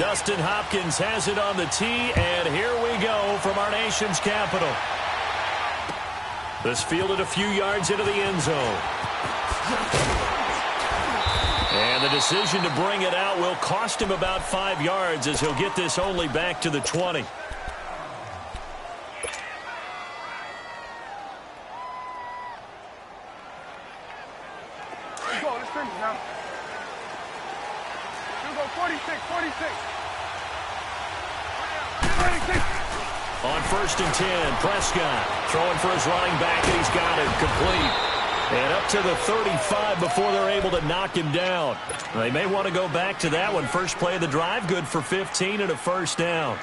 Dustin Hopkins has it on the tee, and here we go from our nation's capital. This fielded a few yards into the end zone. And the decision to bring it out will cost him about 5 yards as he'll get this only back to the 20. On 1st and 10, Prescott throwing for his running back, and he's got it complete. And up to the 35 before they're able to knock him down. They may want to go back to that one. First play of the drive, good for 15 and a first down.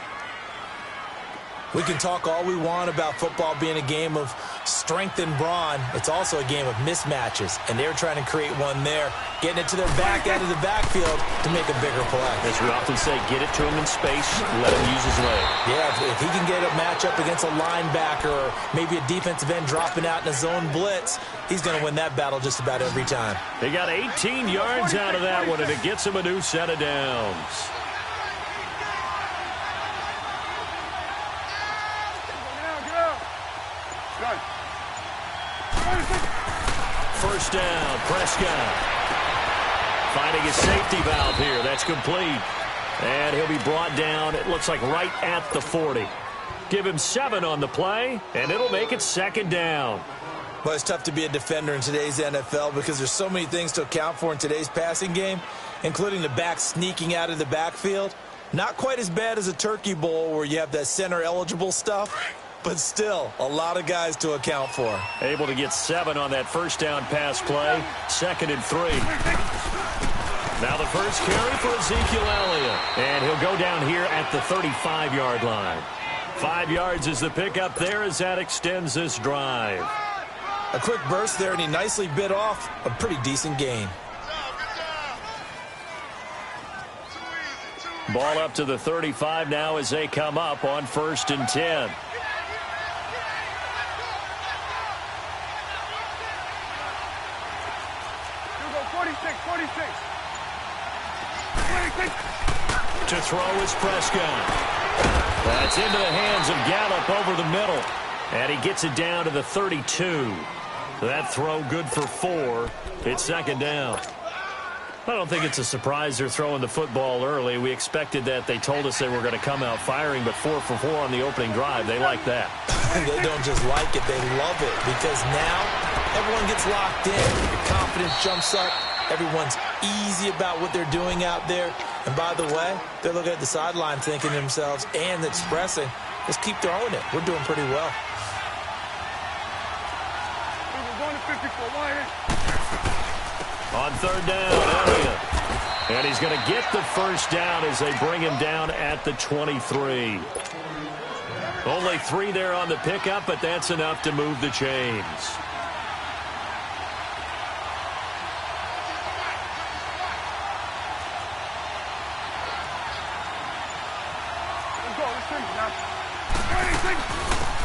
We can talk all we want about football being a game of strength and brawn. It's also a game of mismatches, and they're trying to create one there, getting it to their back out of the backfield to make a bigger play. As we often say, get it to him in space, let him use his leg. Yeah, if he can get a matchup against a linebacker or maybe a defensive end dropping out in a zone blitz, he's going to win that battle just about every time. They got 18 yards out of that one, and it gets him a new set of downs. First down, Prescott. Finding his safety valve here. That's complete. And he'll be brought down, it looks like right at the 40. Give him 7 on the play, and it'll make it 2nd down. Well, it's tough to be a defender in today's NFL because there's so many things to account for in today's passing game, including the back sneaking out of the backfield. Not quite as bad as a turkey bowl where you have that center-eligible stuff, but still a lot of guys to account for. Able to get 7 on that first down pass play. 2nd and 3. Now the first carry for Ezekiel Elliott. And he'll go down here at the 35-yard line. 5 yards is the pickup there as that extends this drive. A quick burst there, and he nicely bit off a pretty decent gain. Ball up to the 35 now as they come up on 1st and 10. To throw is Prescott. That's into the hands of Gallup over the middle. And he gets it down to the 32. That throw good for 4. It's 2nd down. I don't think it's a surprise they're throwing the football early. We expected that. They told us they were going to come out firing, but 4 for 4 on the opening drive. They like that. They don't just like it, they love it, because now everyone gets locked in. Your confidence jumps up. Everyone's easy about what they're doing out there. And by the way, they're looking at the sideline thinking to themselves and expressing, let's keep throwing it. We're doing pretty well. On 3rd down, Elliott. And he's going to get the first down as they bring him down at the 23. Only 3 there on the pickup, but that's enough to move the chains.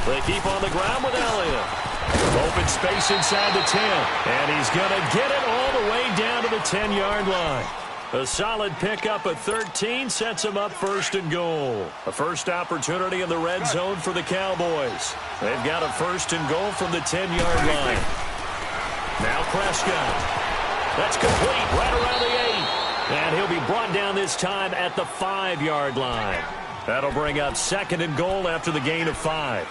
They keep on the ground with Elliott. Open space inside the 10. And he's going to get it all the way down to the 10-yard line. A solid pickup of 13 sets him up 1st and goal. A first opportunity in the red zone for the Cowboys. They've got a 1st and goal from the 10-yard line. Now Prescott. That's complete right around the 8. And he'll be brought down this time at the 5-yard line. That'll bring up 2nd and goal after the gain of 5.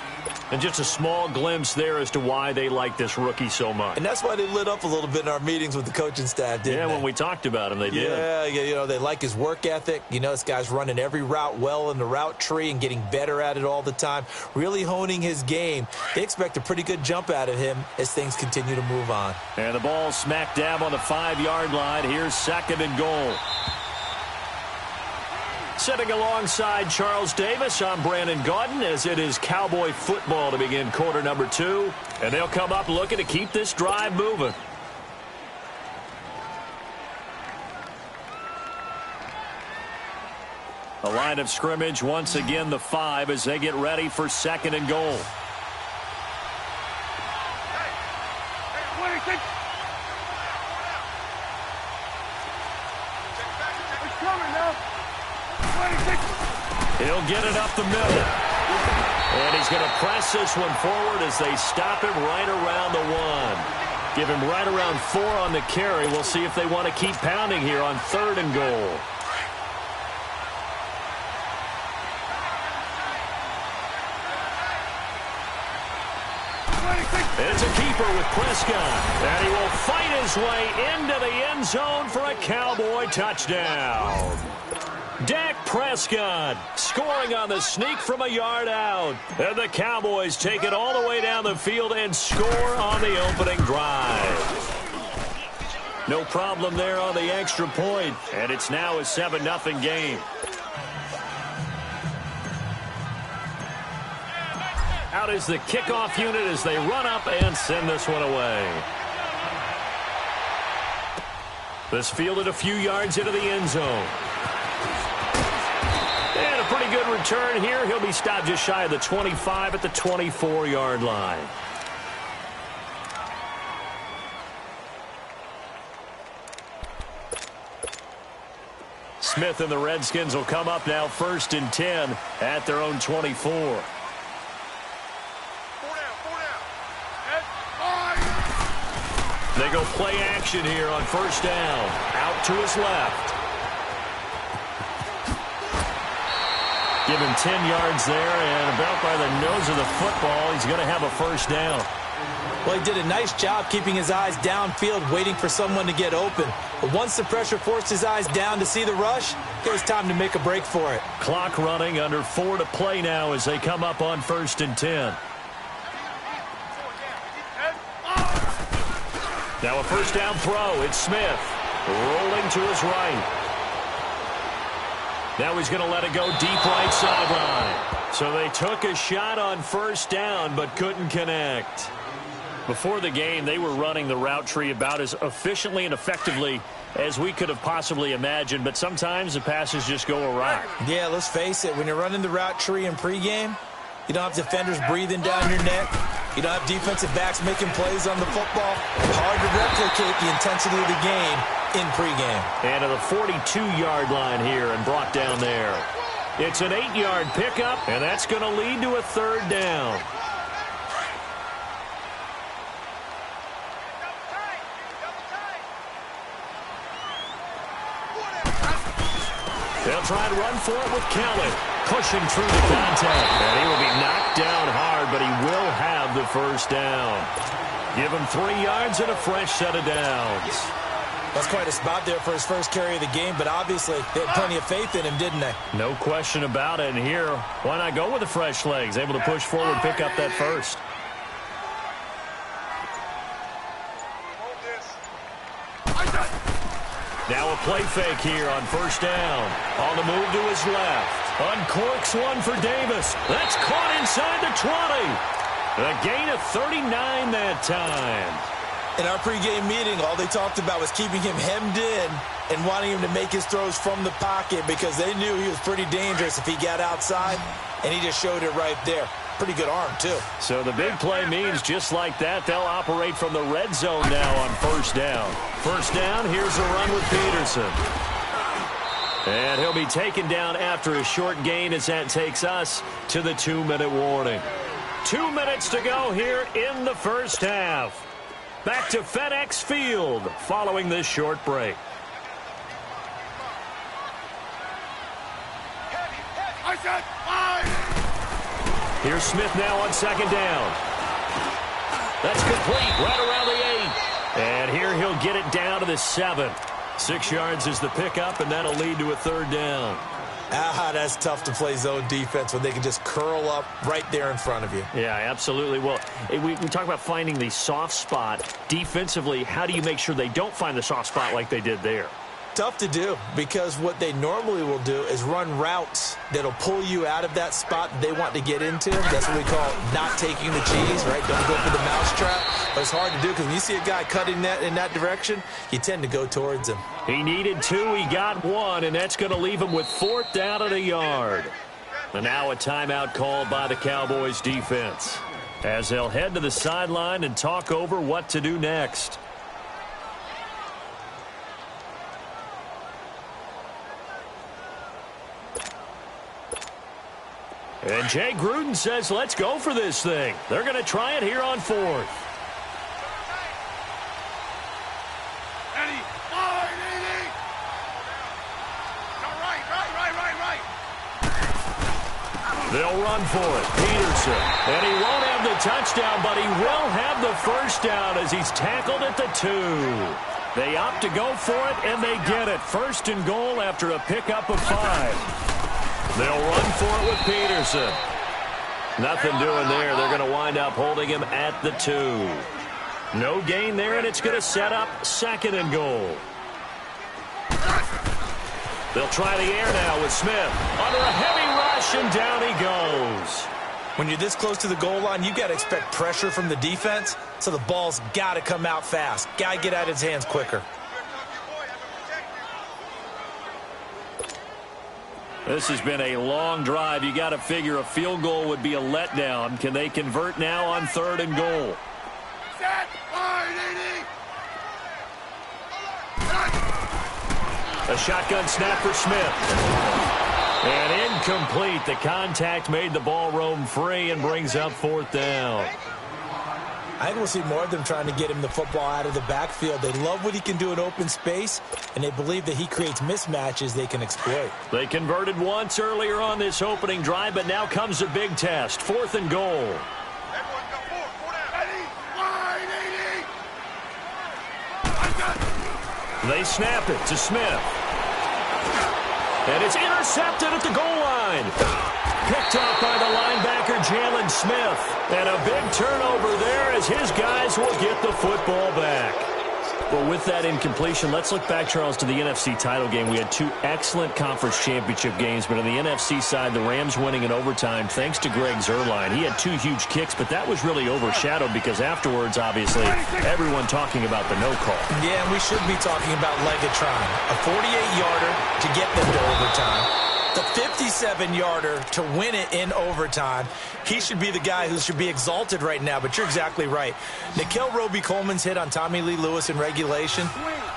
And just a small glimpse there as to why they like this rookie so much. And that's why they lit up a little bit in our meetings with the coaching staff, didn't they? Yeah, when we talked about him, they did. Yeah, you know, they like his work ethic. You know, this guy's running every route well in the route tree and getting better at it all the time, really honing his game. They expect a pretty good jump out of him as things continue to move on. And the ball smack dab on the 5-yard line. Here's 2nd and goal. Sitting alongside Charles Davis, I'm Brandon Gaudin, as it is Cowboy football to begin quarter number 2. And they'll come up looking to keep this drive moving. A line of scrimmage, once again the 5 as they get ready for 2nd and goal. He'll get it up the middle. And he's going to press this one forward as they stop him right around the 1. Give him right around 4 on the carry. We'll see if they want to keep pounding here on 3rd and goal. It's a keeper with Prescott. And he will fight his way into the end zone for a Cowboy touchdown. Dak Prescott scoring on the sneak from a yard out. And the Cowboys take it all the way down the field and score on the opening drive. No problem there on the extra point. And it's now a 7-0 game. Out is the kickoff unit as they run up and send this one away. This fielded a few yards into the end zone. And a pretty good return here. He'll be stopped just shy of the 25 at the 24-yard line. Smith and the Redskins will come up now 1st and 10 at their own 24. They go play action here on 1st down. Out to his left. Give him 10 yards there, and about by the nose of the football, he's going to have a 1st down. Well, he did a nice job keeping his eyes downfield, waiting for someone to get open. But once the pressure forced his eyes down to see the rush, it was time to make a break for it. Clock running, under 4 to play now as they come up on 1st and 10. Now a 1st down throw. It's Smith rolling to his right. Now he's going to let it go deep right sideline. So they took a shot on 1st down but couldn't connect. Before the game, they were running the route tree about as efficiently and effectively as we could have possibly imagined, but sometimes the passes just go awry. Yeah, let's face it. When you're running the route tree in pregame, you don't have defenders breathing down your neck. You don't have defensive backs making plays on the football. Hard to replicate the intensity of the game in pregame. And to the 42-yard line here and brought down there. It's an 8-yard pickup, and that's going to lead to a 3rd down. They'll try and run for it with Kelly. Pushing through the contact. And he will be knocked down hard, but he will have the 1st down. Give him 3 yards and a fresh set of downs. That's quite a spot there for his first carry of the game, but obviously they had plenty of faith in him, didn't they? No question about it. And here, why not go with the fresh legs? Able to push forward, pick up that 1st. Now a play fake here on 1st down. On the move to his left. Uncorks one for Davis. That's caught inside the 20. A gain of 39 that time. In our pregame meeting, all they talked about was keeping him hemmed in and wanting him to make his throws from the pocket because they knew he was pretty dangerous if he got outside, and he just showed it right there. Pretty good arm, too. So the big play means just like that, they'll operate from the red zone now on 1st down. 1st down, here's a run with Peterson. And he'll be taken down after a short gain as that takes us to the 2-minute warning. 2 minutes to go here in the 1st half. Back to FedEx Field following this short break. Here's Smith now on 2nd down. That's complete right around the 8. And here he'll get it down to the 7. 6 yards is the pickup, and that'll lead to a 3rd down. That's tough to play zone defense when they can just curl up right there in front of you. Yeah, absolutely. Well, we talk about finding the soft spot. Defensively, how do you make sure they don't find the soft spot like they did there? Tough to do because what they normally will do is run routes that'll pull you out of that spot they want to get into. That's what we call not taking the cheese, right? Don't go for the mousetrap. But it's hard to do because when you see a guy cutting that in that direction, you tend to go towards him. He needed 2. He got 1, and that's going to leave him with 4th down at a yard. And now a timeout called by the Cowboys defense as they'll head to the sideline and talk over what to do next. And Jay Gruden says, let's go for this thing. They're going to try it here on 4th. They'll run for it. Peterson. And he won't have the touchdown, but he will have the first down as he's tackled at the 2. They opt to go for it, and they get it. 1st and goal after a pickup of 5. They'll run for it with Peterson. Nothing doing there. They're going to wind up holding him at the 2. No gain there, and it's going to set up 2nd and goal. They'll try the air now with Smith. Under a heavy rush, and down he goes. When you're this close to the goal line, you've got to expect pressure from the defense, so the ball's got to come out fast. Got to get out of his hands quicker. This has been a long drive. You got to figure a field goal would be a letdown. Can they convert now on 3rd and goal? A shotgun snap for Smith. And incomplete. The contact made the ball roam free and brings up 4th down. I think we'll see more of them trying to get him the football out of the backfield. They love what he can do in open space, and they believe that he creates mismatches they can exploit. They converted once earlier on this opening drive, but now comes a big test. 4th and goal. They snap it to Smith. And it's intercepted at the goal line. Picked off by the linebacker, Jalen Smith. And a big turnover there as his guys will get the football back. Well, with that incompletion, let's look back, Charles, to the NFC title game. We had 2 excellent conference championship games, but on the NFC side, the Rams winning in overtime thanks to Greg Zuerlein. He had 2 huge kicks, but that was really overshadowed because afterwards, obviously, everyone talking about the no call. Yeah, and we should be talking about Legatron. A 48-yarder to get them to overtime. The 57-yarder to win it in overtime. He should be the guy who should be exalted right now, but you're exactly right. Nickell Roby-Coleman's hit on Tommy Lee Lewis in regulation,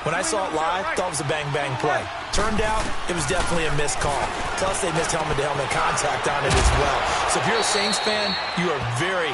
when I saw it live, thought it was a bang-bang play. Turned out, it was definitely a missed call. Plus, they missed helmet-to-helmet contact on it as well. So if you're a Saints fan, you are very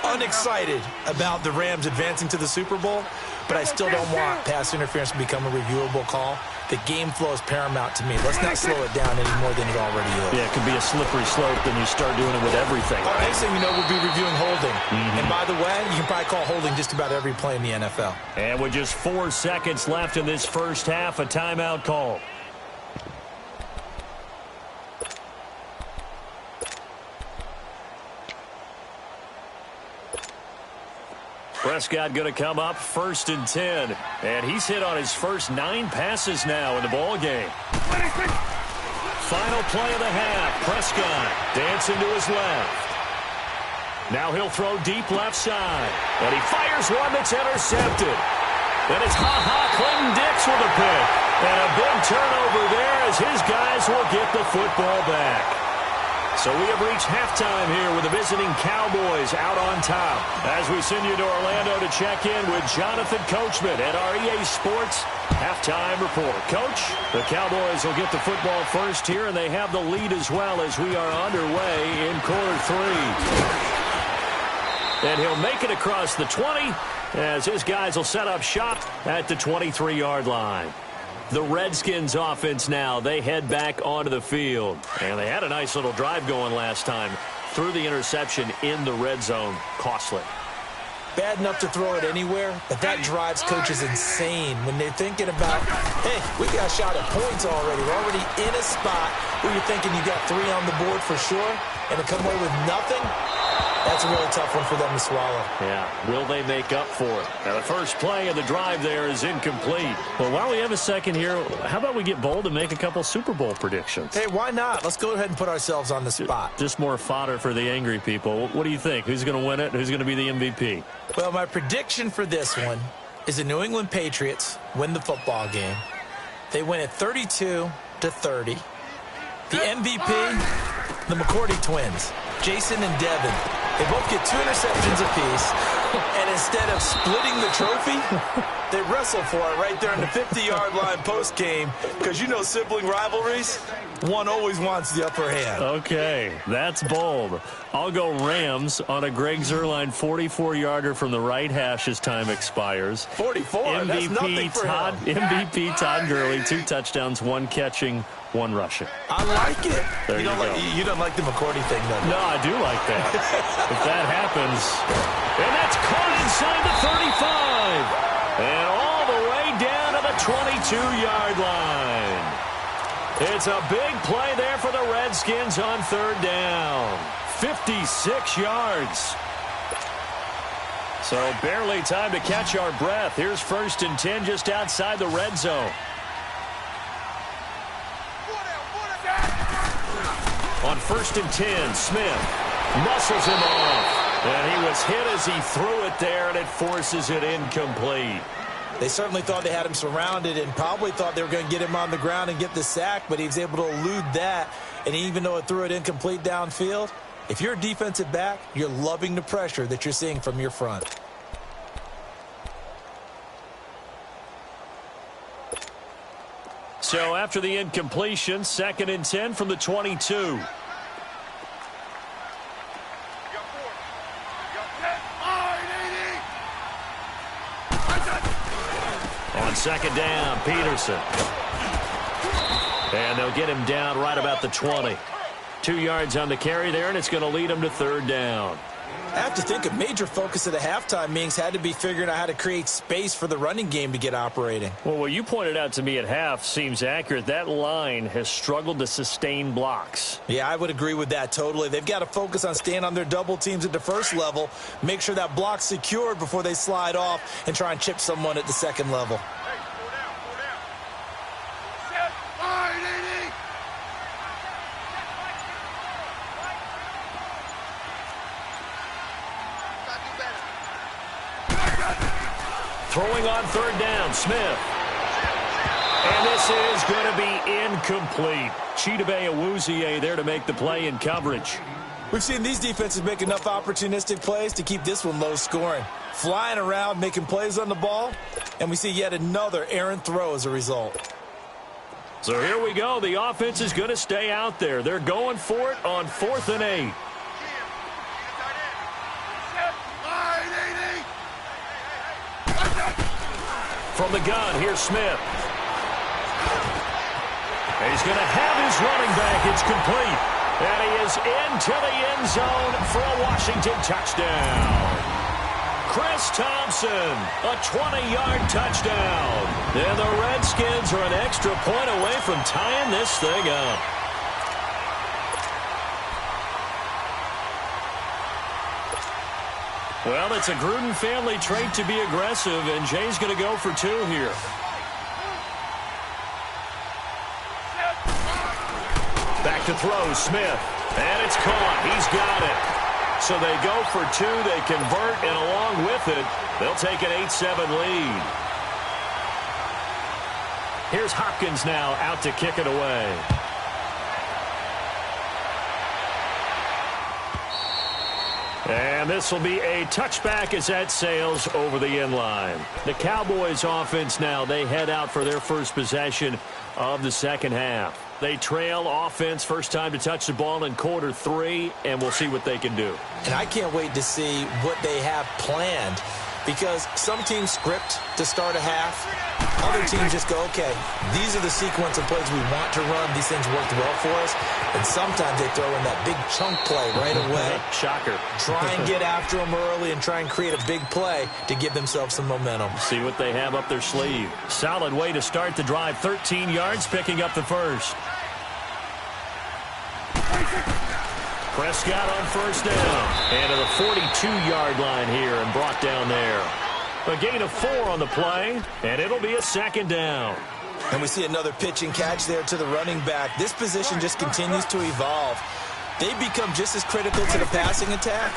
unexcited about the Rams advancing to the Super Bowl, but I still don't want pass interference to become a reviewable call. The game flow is paramount to me. Let's not slow it down any more than it already is. Yeah, it could be a slippery slope, then you start doing it with everything. Right? Next thing you know, we'll be reviewing holding. And by the way, you can probably call holding just about every play in the NFL. And with just 4 seconds left in this first half, a timeout call. Prescott going to come up 1st and 10. And he's hit on his first 9 passes now in the ball game. Final play of the half. Prescott dancing to his left. Now he'll throw deep left side. And he fires one that's intercepted. And it's Clinton-Dix with a pick. And a big turnover there as his guys will get the football back. So we have reached halftime here with the visiting Cowboys out on top. As we send you to Orlando to check in with Jonathan Coachman at our EA Sports Halftime Report. Coach, the Cowboys will get the football first here, and they have the lead as well as we are underway in quarter 3. And he'll make it across the 20 as his guys will set up shop at the 23-yard line. The Redskins offense now, they head back onto the field. And they had a nice little drive going last time. Threw the interception in the red zone. Costly. Bad enough to throw it anywhere, but that drives coaches insane when they're thinking about, hey, we got a shot at points already. We're already in a spot where you're thinking you got 3 on the board for sure, and to come away with nothing, that's a really tough one for them to swallow. Yeah, will they make up for it? Now, the first play of the drive there is incomplete. Well, while we have a second here, how about we get bold and make a couple Super Bowl predictions? Hey, why not? Let's go ahead and put ourselves on the spot. Just more fodder for the angry people. What do you think? Who's going to win it? Who's going to be the MVP? Well, my prediction for this one is the New England Patriots win the football game. They win it 32-30. The MVP, the McCourty twins, Jason and Devin. They both get 2 interceptions apiece. And instead of splitting the trophy, they wrestle for it right there in the 50-yard line post-game. Because you know sibling rivalries, one always wants the upper hand. Okay, that's bold. I'll go Rams on a Greg Zuerlein 44-yarder from the right hash as time expires. 44, that's nothing for him. MVP Todd Gurley, 2 touchdowns, 1 catching, 1 rushing. I like it. There you go. You don't like the McCourty thing, though. No, I do like that. If that happens, and that's caught inside the 35. And all the way down to the 22-yard line. It's a big play there for the Redskins on 3rd down. 56 yards. So barely time to catch our breath. Here's 1st and 10 just outside the red zone. On 1st and 10, Smith muscles him off. And he was hit as he threw it there, and it forces it incomplete. They certainly thought they had him surrounded and probably thought they were going to get him on the ground and get the sack, but he was able to elude that. And even though it threw it incomplete downfield, if you're a defensive back, you're loving the pressure that you're seeing from your front. So after the incompletion, 2nd and 10 from the 22. On 2nd down, Peterson. And they'll get him down right about the 20. 2 yards on the carry there, and it's going to lead him to 3rd down. I have to think a major focus of the halftime meetings had to be figuring out how to create space for the running game to get operating. Well, what you pointed out to me at half seems accurate. That line has struggled to sustain blocks. Yeah, I would agree with that totally. They've got to focus on staying on their double teams at the 1st level, make sure that block's secured before they slide off and try and chip someone at the 2nd level. Throwing on 3rd down, Smith. And this is going to be incomplete. Chidobe Awuzie there to make the play in coverage. We've seen these defenses make enough opportunistic plays to keep this one low scoring. Flying around, making plays on the ball, and we see yet another errant throw as a result. So here we go. The offense is going to stay out there. They're going for it on 4th and 8. From the gun, here's Smith. He's going to have his running back. It's complete. And he is into the end zone for a Washington touchdown. Chris Thompson, a 20-yard touchdown. And the Redskins are an extra point away from tying this thing up. Well, it's a Gruden family trait to be aggressive, and Jay's going to go for 2 here. Back to throw, Smith. And it's caught. He's got it. So they go for 2. They convert, and along with it, they'll take an 8-7 lead. Here's Hopkins now out to kick it away. And this will be a touchback as that sails over the end line. The Cowboys offense now, they head out for their first possession of the second half. They trail offense, first time to touch the ball in quarter 3, and we'll see what they can do. And I can't wait to see what they have planned, because some teams script to start a half. Other teams just go, okay, these are the sequence of plays we want to run. These things worked well for us. And sometimes they throw in that big chunk play right away. Shocker. Try and get after them early and try and create a big play to give themselves some momentum. See what they have up their sleeve. Solid way to start the drive. 13 yards, picking up the first. Prescott on first down. And to the 42-yard line here and brought down there. A gain of 4 on the play, and it'll be a second down. And we see another pitch and catch there to the running back. This position just continues to evolve. They become just as critical to the passing attack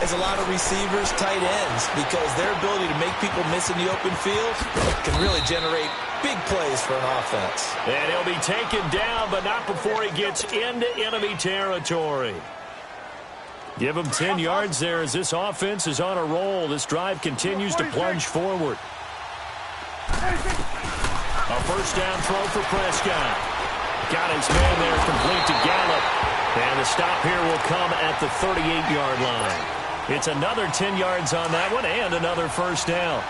as a lot of receivers, tight ends, because their ability to make people miss in the open field can really generate big plays for an offense. And he'll be taken down, but not before he gets into enemy territory. Give them 10 yards there as this offense is on a roll. This drive continues to plunge forward. A first down throw for Prescott. Got his man there complete to Gallup. And the stop here will come at the 38-yard line. It's another 10 yards on that one and another first down.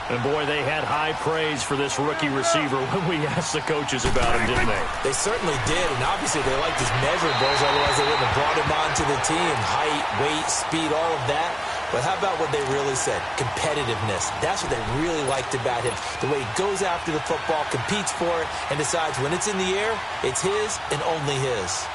And, boy, they had high praise for this rookie receiver when we asked the coaches about him, didn't they? They certainly ded, and obviously they liked his measurables, otherwise they wouldn't have brought him onto the team. Height, weight, speed, all of that. But how about what they really said? Competitiveness. That's what they really liked about him. The way he goes after the football, competes for it, and decides when it's in the air, it's his and only his.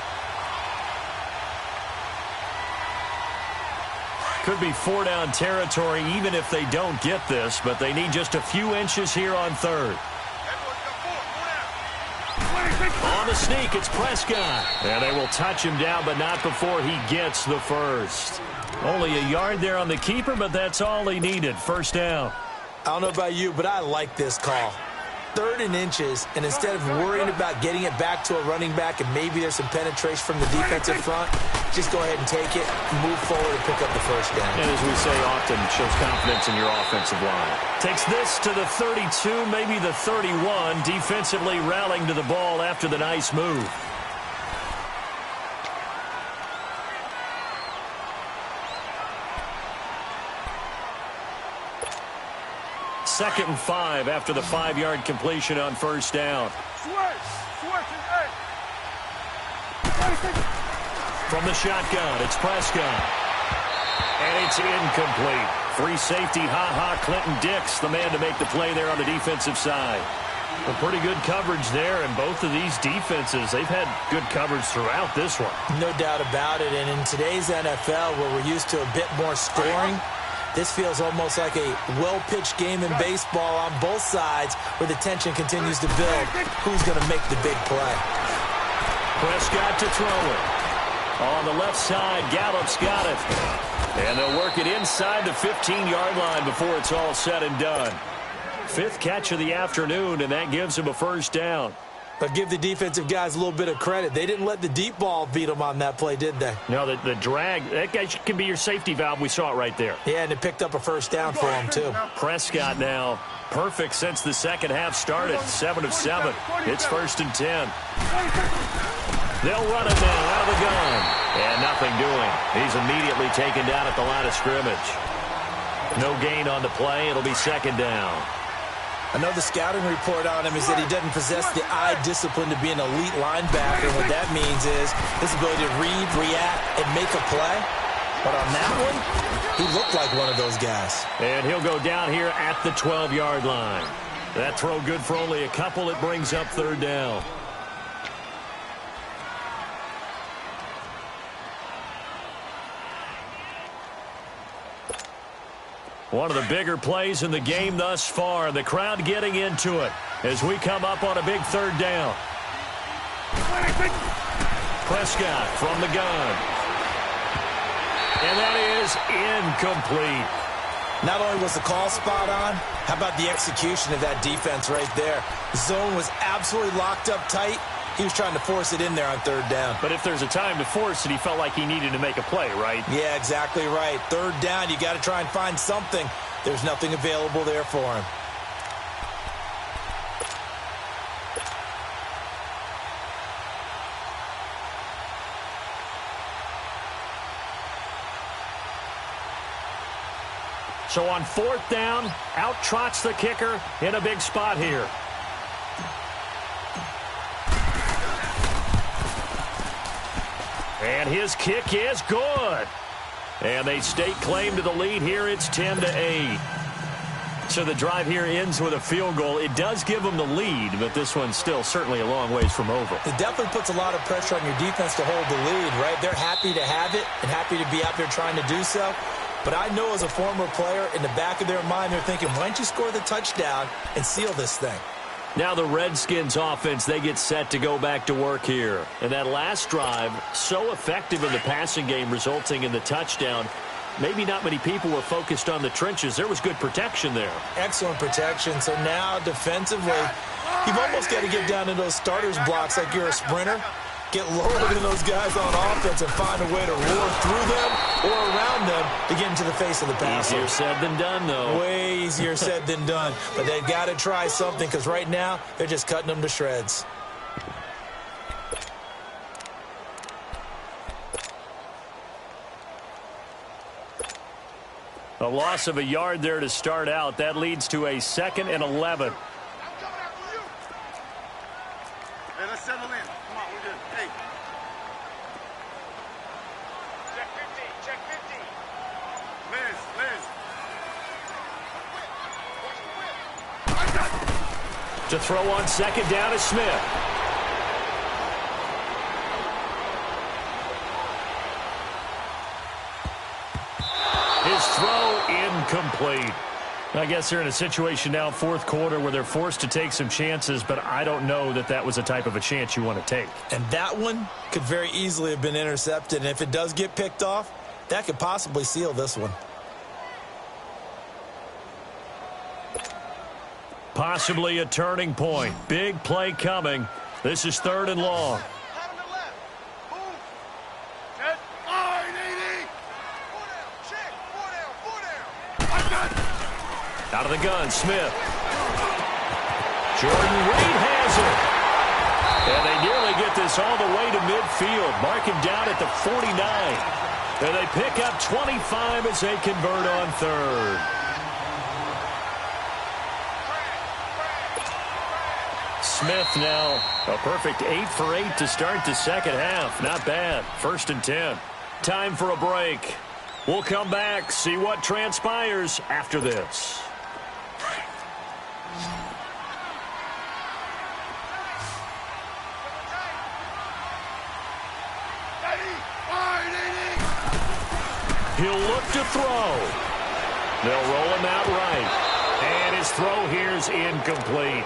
Could be 4-down territory even if they don't get this, but they need just a few inches here on third. On the sneak, it's Prescott. And they will touch him down, but not before he gets the first. Only a yard there on the keeper, but that's all he needed. First down. I don't know about you, but I like this call. 3rd and inches, and instead of worrying about getting it back to a running back and maybe there's some penetration from the defensive front, just go ahead and take it, move forward, and pick up the first down. And as we say often, it shows confidence in your offensive line. Takes this to the 32, maybe the 31, defensively rallying to the ball after the nice move. Second and 5 after the 5-yard completion on first down. From the shotgun, it's Prescott. And it's incomplete. Free safety, Clinton Dix, the man to make the play there on the defensive side. Well, pretty good coverage there, and both of these defenses, they've had good coverage throughout this one. No doubt about it, and in today's NFL, where we're used to a bit more scoring, this feels almost like a well-pitched game in baseball on both sides where the tension continues to build. Who's going to make the big play? Prescott to throw it. On the left side, Gallup's got it. And they'll work it inside the 15-yard line before it's all said and done. 5th catch of the afternoon, and that gives him a first down. But give the defensive guys a little bit of credit. They didn't let the deep ball beat them on that play, did they? No, the drag, that guy can be your safety valve. We saw it right there. Yeah, and it picked up a first down for him, too. Prescott now perfect since the second half started. 7 of 7. It's 1st and 10. They'll run it now out of the gun. And nothing doing. He's immediately taken down at the line of scrimmage. No gain on the play. It'll be 2nd down. I know the scouting report on him is that he doesn't possess the eye discipline to be an elite linebacker. What that means is his ability to read, react, and make a play. But on that one, he looked like one of those guys. And he'll go down here at the 12-yard line. That throw good for only a couple. It brings up 3rd down. One of the bigger plays in the game thus far. The crowd getting into it as we come up on a big 3rd down. Prescott from the gun. And that is incomplete. Not only was the call spot on, how about the execution of that defense right there? The zone was absolutely locked up tight. He was trying to force it in there on 3rd down. But if there's a time to force it, he felt like he needed to make a play, right? Yeah, exactly right. 3rd down, you got to try and find something. There's nothing available there for him. So on 4th down, out trots the kicker in a big spot here. And his kick is good. And they stake claim to the lead here. It's 10-8. So the drive here ends with a field goal. It does give them the lead, but this one's still certainly a long ways from over. It definitely puts a lot of pressure on your defense to hold the lead, right? They're happy to have it and happy to be out there trying to do so. But I know as a former player, in the back of their mind, they're thinking, why don't you score the touchdown and seal this thing? Now the Redskins offense, they get set to go back to work here. And that last drive, so effective in the passing game, resulting in the touchdown. Maybe not many people were focused on the trenches. There was good protection there. Excellent protection. So now defensively, you've almost got to get down to those starters blocks like you're a sprinter. get lower than those guys on offense and find a way to roar through them or around them to get into the face of the passer. Easier said than done, though. Way easier said than done. But they've got to try something because right now they're just cutting them to shreds. A loss of a yard there to start out. That leads to a 2nd and 11. Hey, let's settle in. Come on, we're good. Hey. Check 50. Check 50. Liz. To throw on 2nd down to Smith. His throw incomplete. I guess they're in a situation now, 4th quarter, where they're forced to take some chances, but I don't know that that was the type of a chance you want to take. And that one could very easily have been intercepted. And if it does get picked off, that could possibly seal this one. Possibly a turning point. Big play coming. This is 3rd and long. Out of the gun, Smith. Jordan Reed has it. And they nearly get this all the way to midfield. Mark him down at the 49. And they pick up 25 as they convert on 3rd. Smith now a perfect 8 for 8 to start the 2nd half. Not bad. 1st and 10. Time for a break. We'll come back, see what transpires after this. He'll look to throw. They'll roll him out right. And his throw here is incomplete.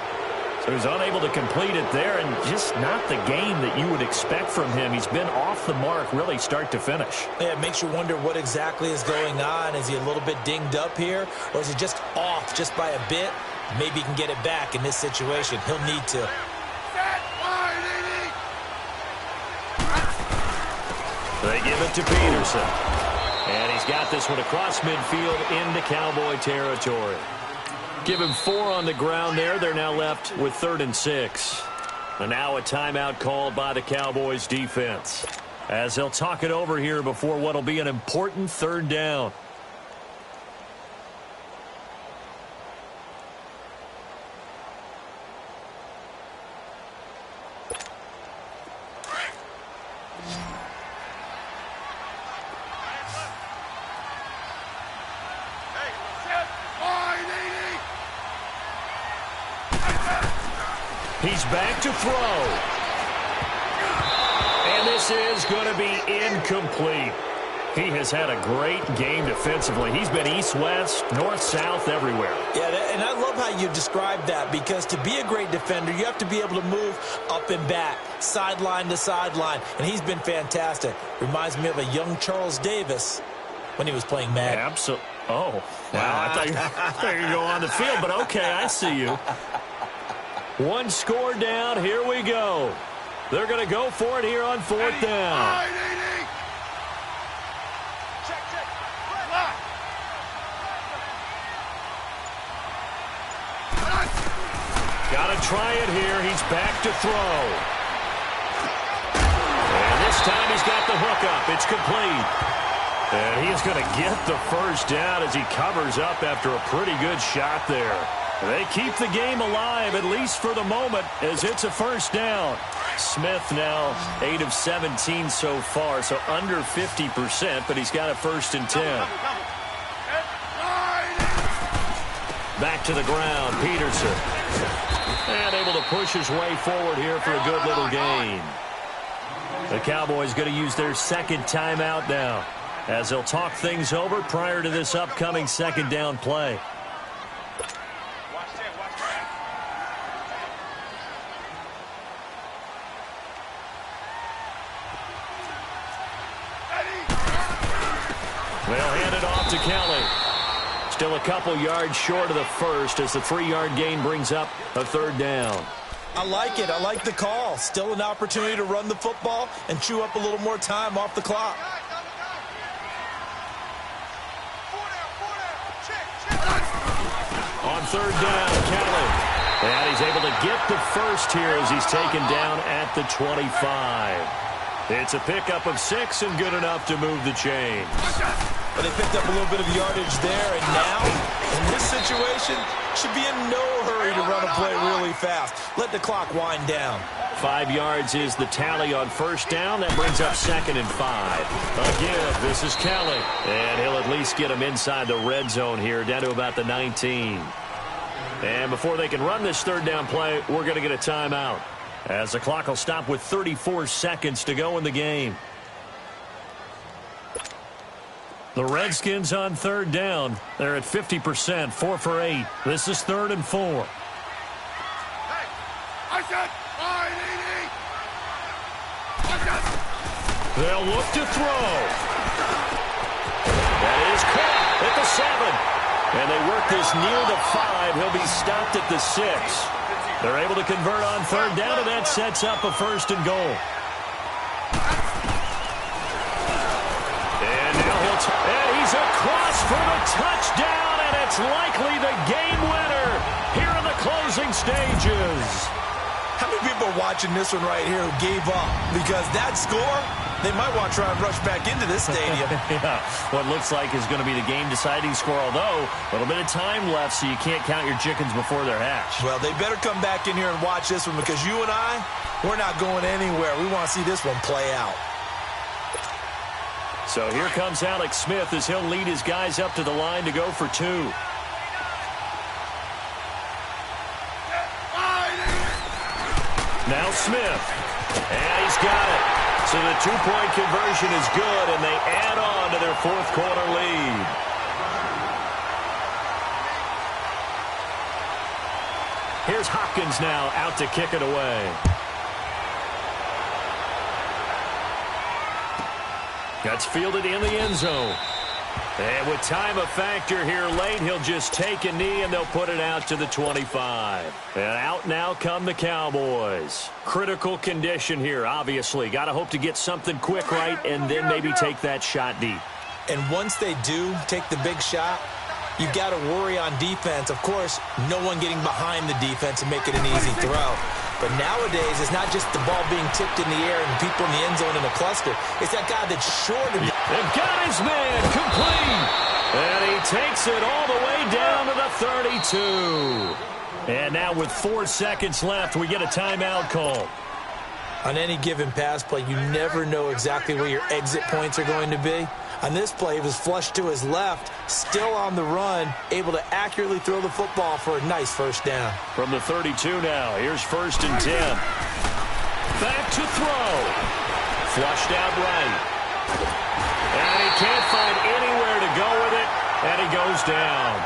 So he's unable to complete it there, and just not the game that you would expect from him. He's been off the mark really start to finish. Yeah, it makes you wonder what exactly is going on. Is he a little bit dinged up here, or is he just off just by a bit? Maybe he can get it back in this situation. He'll need to. They give it to Peterson. And he's got this one across midfield into Cowboy territory. Give him 4 on the ground there. They're now left with 3rd and 6. And now a timeout called by the Cowboys defense, as they'll talk it over here before what will be an important 3rd down. He's back to throw. And this is going to be incomplete. He has had a great game defensively. He's been east-west, north-south, everywhere. Yeah, and I love how you describe that, because to be a great defender, you have to be able to move up and back, sideline to sideline, and he's been fantastic. Reminds me of a young Charles Davis when he was playing Madden. Absolutely. Oh, wow. I thought you were going to go on the field, but okay, I see you. 1 score down. Here we go. They're going to go for it here on 4th down. Got to try it here. He's back to throw. And this time he's got the hook up. It's complete. And he's going to get the 1st down as he covers up after a pretty good shot there. They keep the game alive, at least for the moment, as it's a 1st down. Smith now 8 of 17 so far, so under 50%, but he's got a 1st and 10. Back to the ground, Peterson. And able to push his way forward here for a good little gain. The Cowboys going to use their 2nd timeout now, as they'll talk things over prior to this upcoming 2nd down play. They'll hand it off to Kelly. Still a couple yards short of the 1st as the 3-yard gain brings up a 3rd down. I like it. I like the call. Still an opportunity to run the football and chew up a little more time off the clock. On third down, Kelly. And he's able to get the first here as he's taken down at the 25. It's a pickup of 6 and good enough to move the chains. But they picked up a little bit of yardage there, and now, in this situation, should be in no hurry to run a play really fast. Let the clock wind down. 5 yards is the tally on first down. That brings up 2nd and 5. Again, this is Kelly. And he'll at least get him inside the red zone here, down to about the 19. And before they can run this third down play, we're going to get a timeout, as the clock will stop with 34 seconds to go in the game. The Redskins on third down. They're at 50%, 4 for 8. This is 3rd and 4. Hey, I said 580. They'll look to throw. That is caught at the 7. And they work this near the 5. He'll be stopped at the 6. They're able to convert on third down, and that sets up a 1st and goal. And now and he's across for the touchdown, and it's likely the game winner here in the closing stages. How many people are watching this one right here who gave up? Because that score, they might want to try and rush back into this stadium. Yeah, what looks like is going to be the game-deciding score, although a little bit of time left, so you can't count your chickens before they're hatched. Well, they better come back in here and watch this one, because you and I, we're not going anywhere. We want to see this one play out. So here comes Alex Smith as he'll lead his guys up to the line to go for 2. Now Smith, and he's got it. So the 2-point conversion is good, and they add on to their 4th quarter lead. Here's Hopkins now out to kick it away. That's fielded in the end zone. And with time a factor here late, he'll just take a knee, and they'll put it out to the 25. And out now come the Cowboys. Critical condition here, obviously. Got to hope to get something quick right and then maybe take that shot deep. And once they do take the big shot, you've got to worry on defense. Of course, no one getting behind the defense and make it an easy throw. But nowadays, it's not just the ball being tipped in the air and people in the end zone in a cluster. It's that guy that's short of you. They've got his man complete. And he takes it all the way down to the 32. And now with 4 seconds left, we get a timeout call. On any given pass play, you never know exactly where your exit points are going to be. On this play, he was flushed to his left, still on the run, able to accurately throw the football for a nice first down. From the 32 now, here's 1st and 10. Back to throw. Flushed out right. And he can't find anywhere to go with it, and he goes down.